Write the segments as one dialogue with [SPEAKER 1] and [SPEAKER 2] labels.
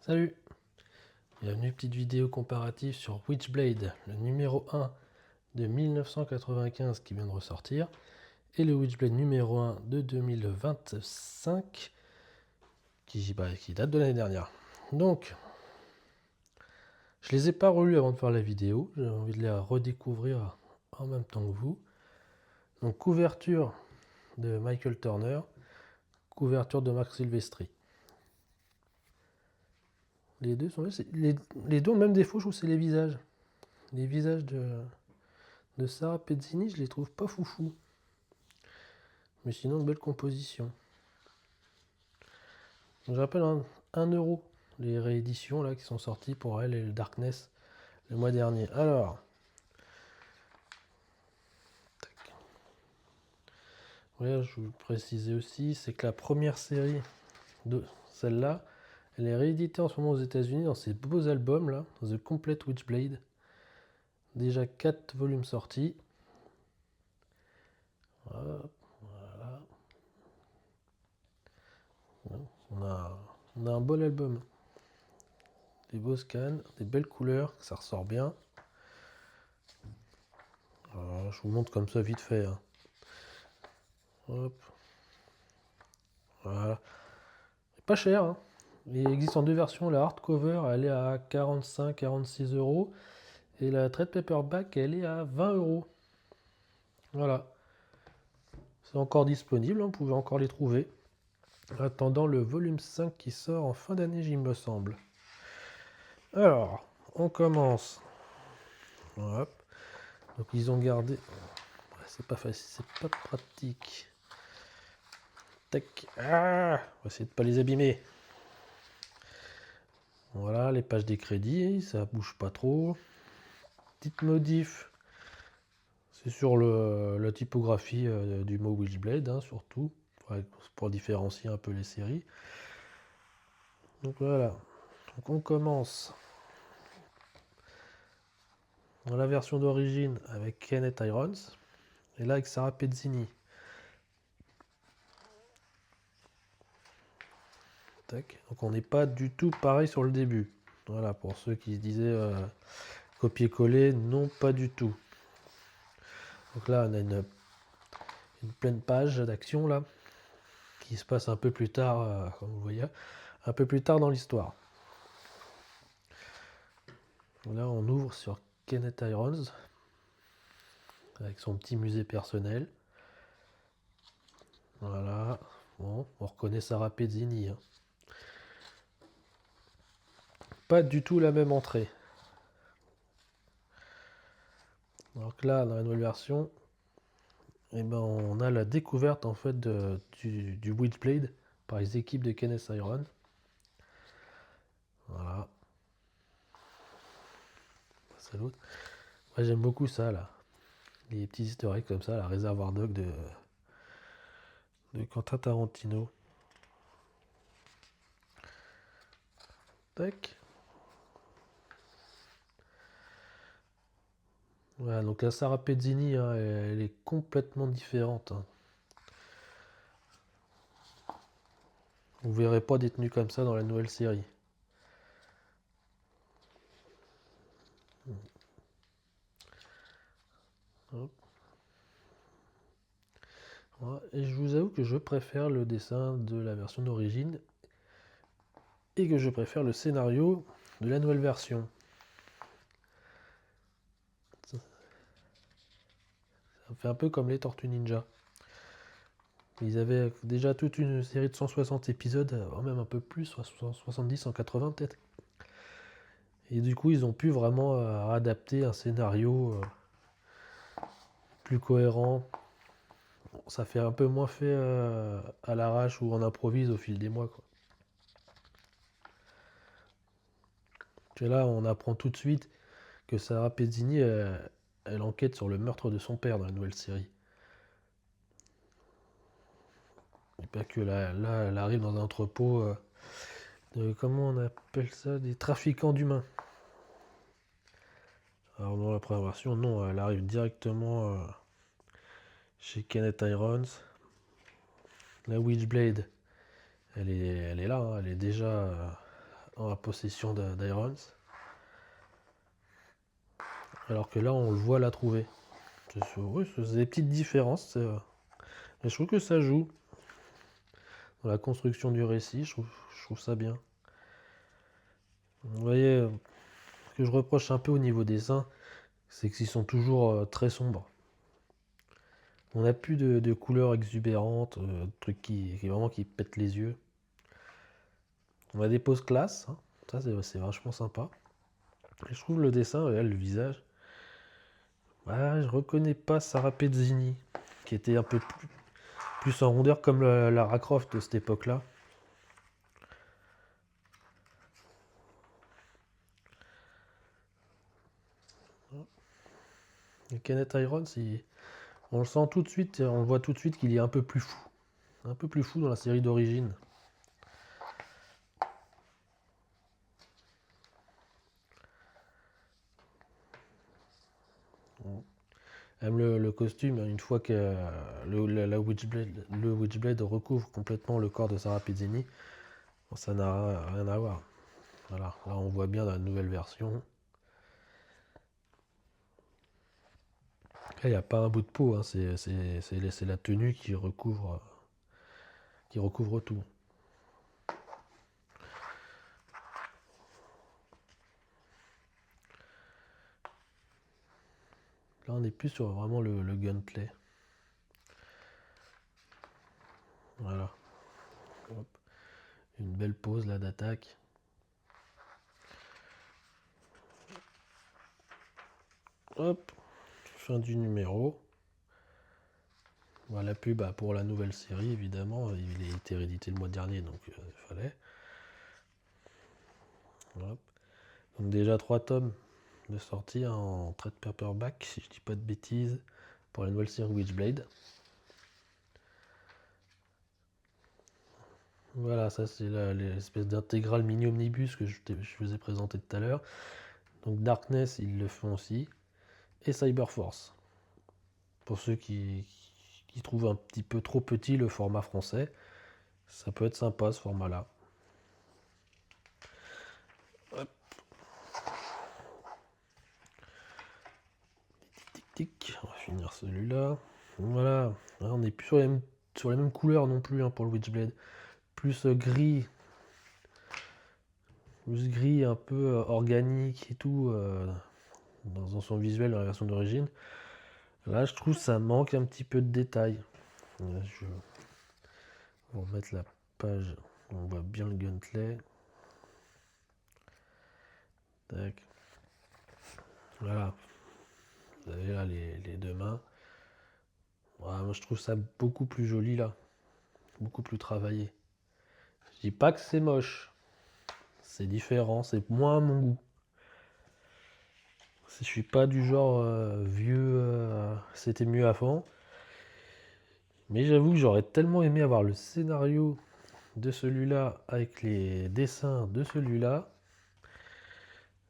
[SPEAKER 1] Salut! Bienvenue, petite vidéo comparative sur Witchblade, le numéro 1 de 1995 qui vient de ressortir, et le Witchblade numéro 1 de 2025 qui date de l'année dernière. Donc, je les ai pas relus avant de faire la vidéo, j'ai envie de les redécouvrir en même temps que vous. Donc, couverture de Michael Turner, couverture de Marc Silvestri. Les deux sont les deux ont le même défaut, je trouve, c'est les visages. Les visages de Sarah Pezzini, je les trouve pas foufou. Mais sinon, une belle composition. Je rappelle 1 € les rééditions là qui sont sorties pour elle et le Darkness le mois dernier. Alors, voilà, je vous précisais aussi, c'est que la première série de celle-là, elle est rééditée en ce moment aux États-Unis dans ces beaux albums là, The Complete Witchblade. Déjà 4 volumes sortis. Voilà. On a un bon album. Des beaux scans, des belles couleurs, ça ressort bien. Alors, je vous montre comme ça vite fait. Hein. Hop. Voilà. Pas cher. Hein. Il existe en deux versions. La hardcover, elle est à 45-46 €. Et la trade paperback, elle est à 20 €. Voilà. C'est encore disponible, hein, vous pouvez encore les trouver. En attendant le volume 5 qui sort en fin d'année, il me semble. Alors, on commence. Hop. Donc ils ont gardé... C'est pas facile, c'est pas pratique. Tac. Ah, on va essayer de pas les abîmer. Voilà, les pages des crédits, ça bouge pas trop. Petite modif, c'est sur la typographie du mot Witchblade, hein, surtout, pour différencier un peu les séries. Donc voilà, donc on commence dans la version d'origine avec Kenneth Irons, et là avec Sarah Pezzini. Tac. Donc on n'est pas du tout pareil sur le début. Voilà, pour ceux qui se disaient copier-coller, non pas du tout. Donc là on a une pleine page d'action là, qui se passe un peu plus tard, comme vous voyez, un peu plus tard dans l'histoire. Là on ouvre sur Kenneth Irons, avec son petit musée personnel. Voilà, bon, on reconnaît Sarah Pezzini. Hein. Pas du tout la même entrée. Donc là, dans la nouvelle version, eh ben, on a la découverte en fait du Witchblade par les équipes de Kenneth Irons. Voilà. C'est l'autre. Moi j'aime beaucoup ça là. Les petits historiques comme ça, la Réservoir Dog de Quentin Tarantino. Tac. Voilà, donc la Sarah Pezzini, hein, elle est complètement différente. Hein. Vous verrez pas des tenues comme ça dans la nouvelle série. Hop. Voilà. Et je vous avoue que je préfère le dessin de la version d'origine et que je préfère le scénario de la nouvelle version. Ça fait un peu comme les Tortues Ninja. Ils avaient déjà toute une série de 160 épisodes, même un peu plus, 70, 180 peut-être. Et du coup, ils ont pu vraiment adapter un scénario plus cohérent. Bon, ça fait un peu moins fait à l'arrache ou on improvise au fil des mois. Quoi. Et là, on apprend tout de suite que Sarah Pezzini, elle enquête sur le meurtre de son père dans la nouvelle série. Et pas que là, elle arrive dans un entrepôt de, comment on appelle ça, des trafiquants d'humains. Alors dans la première version, non, elle arrive directement chez Kenneth Irons. La Witchblade, elle est là, hein, elle est déjà en la possession d'Irons. Alors que là, on le voit la trouver. Oui, c'est des petites différences. Et je trouve que ça joue dans la construction du récit. Je trouve ça bien. Vous voyez, ce que je reproche un peu au niveau dessin, c'est qu'ils sont toujours très sombres. On n'a plus de couleurs exubérantes, trucs qui pètent les yeux. On a des poses classe, hein. Ça c'est vachement sympa. Et je trouve le dessin, regarde, le visage. Je reconnais pas Sarah Pezzini, qui était un peu plus en rondeur comme Lara Croft de cette époque-là. Et Kenneth Irons, on le sent tout de suite, on le voit tout de suite qu'il est un peu plus fou. Un peu plus fou dans la série d'origine. Même le costume, une fois que le Witchblade recouvre complètement le corps de Sarah Pezzini, ça n'a rien à voir. Voilà, là on voit bien dans la nouvelle version. Là, il n'y a pas un bout de peau, hein, c'est la tenue qui recouvre tout. Là, on n'est plus sur vraiment le gunplay. Voilà. Hop. Une belle pause là d'attaque. Hop. Fin du numéro. Voilà, la pub pour la nouvelle série, évidemment. Il a été réédité le mois dernier, donc il fallait. Hop. Donc déjà 3 tomes de sortie en trade paperback, si je dis pas de bêtises, pour la nouvelle série Witchblade. Voilà, ça c'est l'espèce d'intégrale mini-omnibus que je vous ai présenté tout à l'heure. Donc Darkness, ils le font aussi. Et Cyberforce. Pour ceux qui trouvent un petit peu trop petit le format français, ça peut être sympa ce format-là. Hop. Tic, on va finir celui-là. Voilà, on n'est plus sur les mêmes couleurs non plus pour le Witchblade. Plus gris. Plus gris, un peu organique et tout, dans son visuel, dans la version d'origine. Là, je trouve que ça manque un petit peu de détails. Je vais remettre la page, on voit bien le gunplay. Tac. Voilà. Vous avez là les deux mains. Voilà, moi je trouve ça beaucoup plus joli là. Beaucoup plus travaillé. Je dis pas que c'est moche. C'est différent, c'est moins à mon goût. Je suis pas du genre vieux, c'était mieux avant. Mais j'avoue que j'aurais tellement aimé avoir le scénario de celui-là avec les dessins de celui-là.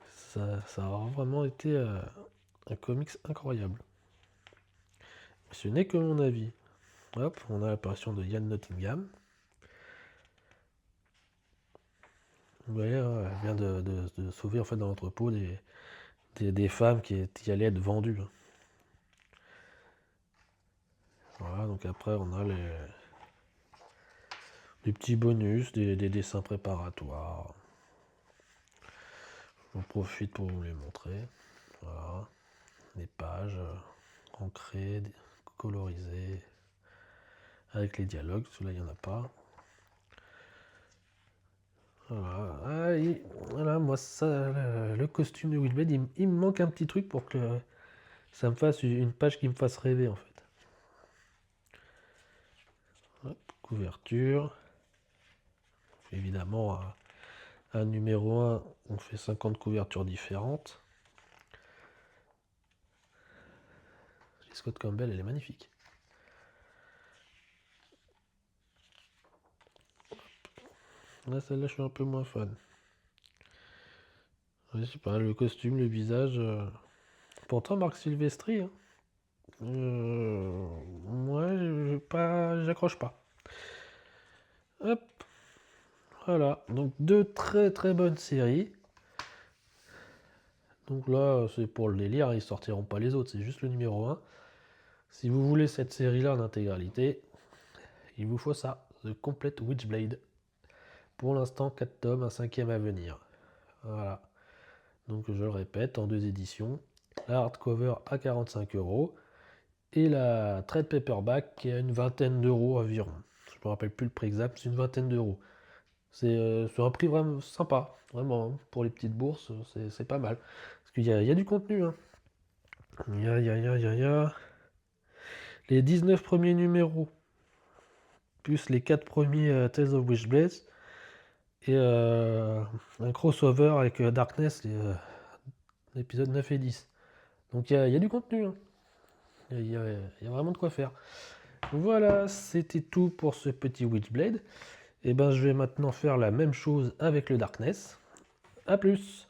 [SPEAKER 1] Ça aura vraiment été un comics incroyable. Ce n'est que mon avis. Hop, on a l'apparition de Ian Nottingham. Vous voyez, elle vient de sauver en fait dans l'entrepôt des femmes qui allaient être vendues. Voilà, donc après on a les petits bonus, des dessins préparatoires. J'en profite pour vous les montrer. Voilà, des pages ancrées, colorisées, avec les dialogues, parce que là il n'y en a pas. Voilà, voilà, moi ça, le costume de Witchblade, il me manque un petit truc pour que ça me fasse une page qui me fasse rêver en fait. Hop, couverture. Évidemment, un numéro 1, on fait 50 couvertures différentes. Scott Campbell, elle est magnifique. Là, celle-là, je suis un peu moins fan. Je sais pas, le costume, le visage. Pourtant, Marc Silvestri, hein. Moi, j'accroche pas. Hop. Voilà, donc deux très très bonnes séries. Donc là, c'est pour le délire, ils sortiront pas les autres, c'est juste le numéro 1. Si vous voulez cette série-là en intégralité, il vous faut ça, The Complete Witchblade. Pour l'instant, 4 tomes, un 5e à venir. Voilà. Donc je le répète, en 2 éditions. La hardcover à 45 euros et la trade paperback qui est à une vingtaine d'euros environ. Je me rappelle plus le prix exact, c'est une vingtaine d'euros. C'est un prix vraiment sympa, vraiment, hein. Pour les petites bourses, c'est pas mal. Parce qu'il y a du contenu, hein. Il y a les 19 premiers numéros, plus les 4 premiers Tales of Witchblade, et un crossover avec Darkness, l'épisode 9 et 10. Donc il y a du contenu, hein. Il y a vraiment de quoi faire. Voilà, c'était tout pour ce petit Witchblade. Et ben je vais maintenant faire la même chose avec le Darkness. A plus!